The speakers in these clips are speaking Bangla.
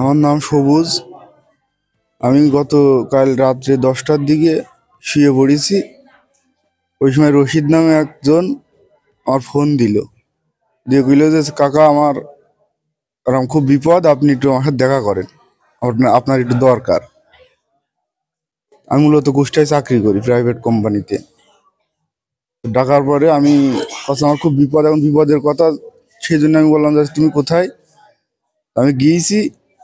আমার নাম সবুজ। আমি গতকাল রাত্রে 10টার দিকে শুয়ে পড়েছি। ওই সময় রশিদ নামে একজন আমার ফোন দিল, দিয়ে কইল যে কাকা আমার এরকম খুব বিপদ, আপনি একটু আমার সাথে দেখা করেন, আপনার একটু দরকার। আমি মূলত কুষ্টায় চাকরি করি প্রাইভেট কোম্পানিতে। ডাকার পরে আমি আমার খুব বিপদ, এখন বিপদের কথা, সেই জন্য আমি বললাম যে তুমি কোথায়। আমি গিয়েছি,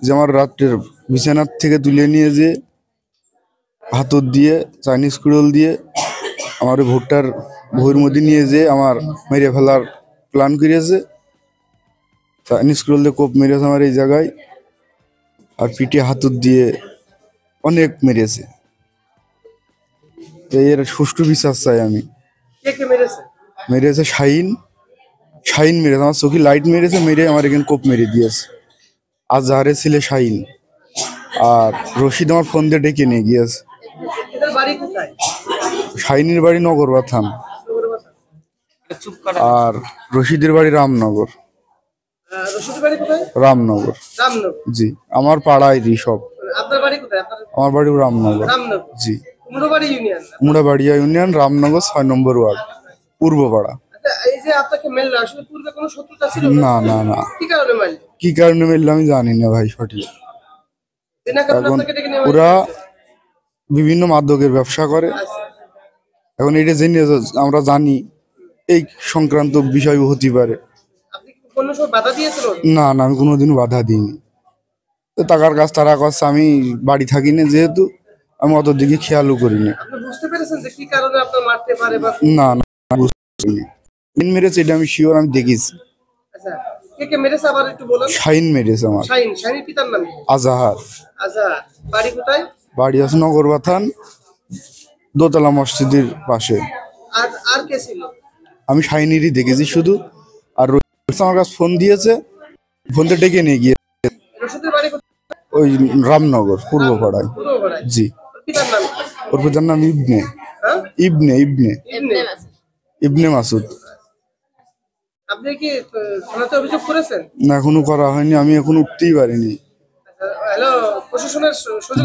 যে আমার রাত্রের বিছানার থেকে তুলে নিয়ে যে হাতর দিয়ে চাইনিজ কুড়োল দিয়ে আমার ভুট্টার ভুঁড়ির মধ্যে নিয়ে যে আমার মেরে ফেলার প্ল্যান করিয়েছে। চাইনিজ কুড়োল দিয়ে কোপ মেরেছে আমার এই জায়গায়, আর পিঠে হাতর দিয়ে অনেক মেরেছে। এর সুষ্ঠু বিচার চাই আমি। মেরেছে শাহিন মেরেছে আমার চোখে লাইট মেরেছে, মেরে আমার এখানে কোপ মেরে দিয়েছে। আজহারের ছেলে শাহিন, আর রশিদ আমার ফোন দিয়ে ডেকে নিয়ে গিয়েছে। শাহিনের বাড়ি নগরবা থান, আর রশিদের বাড়ি রামনগর। রামনগর, জি। আমার পাড়ায় সব। আমার বাড়ি রামনগর, জি। কুমড়াবাড়িয়া ইউনিয়ন, রামনগর 6 নম্বর ওয়ার্ড, পূর্বপাড়া। না না না, কি কারণে মেরলো আমি জানি না ভাই সঠিক। এখন ওরা বিভিন্ন মাদকের ব্যবসা করে। এখন এটা জেনে আমরা জানি এই সংক্রান্ত বিষয় হতে পারে। না না, আমি কোনোদিনও বাধা দিইনি। টাকার কাজ তারা করছে, আমি বাড়ি থাকি না যেহেতু, আমি অত দিকে খেয়ালও করি না। না না, মেরেছে এটা আমি শিওর, আমি দেখেছি। শাহিন মেরেছে আমার। আজহার। বাড়ি আছে নগরবা থান, দোতলা মসজিদের পাশে। আমি শাহিনেরই দেখেছি শুধু। আর আমার কাছে ফোন দিয়েছে, ফোন দিয়ে ডেকে নিয়ে গিয়ে ওই রামনগর পূর্বপাড়ায়, জি। ওর পিতার নাম ইবনে ইবনে ইবনে ইবনে মাসুদ। না, এখনো করা হয়নি, আমি এখন উঠতেই পারিনি।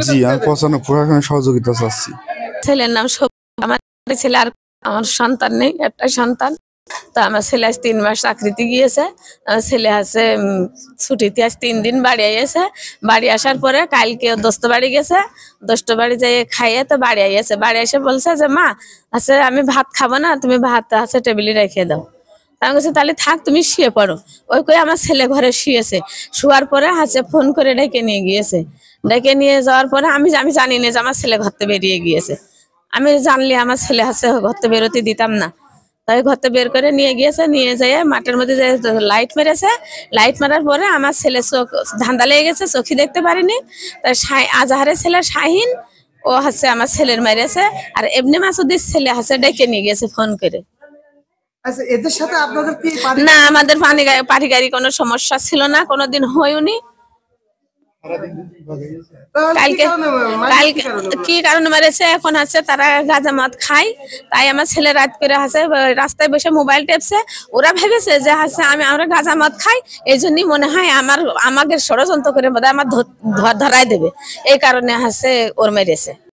জি, আমি প্রশাসনের সহযোগিতা চাচ্ছি। ছেলের নাম আমার ছেলে, আর আমার সন্তান নেই, একটা সন্তান। তো আমার ছেলে আজ 3 মাস চাকরিতে গিয়েছে। আমার ছেলে আছে ছুটিতে, আজ 3 দিন বাড়ি আইয়েছে। বাড়ি আসার পরে কালকে দোস্ত বাড়ি গেছে, দোস্ত বাড়ি যাই খাইয়ে তো বাড়ি আইয়েছে। বাড়ি এসে বলছে যে মা আছে আমি ভাত খাবো না, তুমি ভাত আছে টেবিলে রেখে দাও। আমি বলছি তাহলে থাক, তুমি শুয়ে পড়ো। ওই করে আমার ছেলে ঘরে শুয়েছে। শোয়ার পরে হাসে ফোন করে ডেকে নিয়ে গিয়েছে। ডেকে নিয়ে যাওয়ার পরে আমি জানি না যে আমার ছেলে ঘর থেকে বেরিয়ে গিয়েছে। আমি জানলে আমার ছেলে হাসে ঘর থেকে বেরোতে দিতাম না। তাই ঘর থেকে বের করে নিয়ে গিয়েছে, নিয়ে যেয়ে মাঠের মধ্যে লাইট মেরেছে। লাইট মারার পরে আমার ছেলে চোখ ধান্দা লেগে গেছে, চোখে দেখতে পারিনি। তাই আজহারের ছেলে শাহিন ও হাসে আমার ছেলের মেরেছে, আর এমনি মাসুদের ছেলে হাসে ডেকে নিয়ে গেছে ফোন করে। আচ্ছা, এদের সাথে আপনাদের কি না, আমাদের পারিবারিক কোনো সমস্যা ছিল না, কোনোদিন হয়নি। কালকে কি কারণে মেরেছে এখন আছে, তারা গাঁজা মদ খায়। তাই আমার ছেলে রাত করে হাসে রাস্তায় বসে মোবাইল টেপছে। ওরা ভেবেছে যে হাসে আমরা গাঁজা মদ খাই, এই জন্যই মনে হয় আমাকে ষড়যন্ত্র করে বোধহয় আমার ধরাই দেবে, এই কারণে হাসে ওর মেরেছে।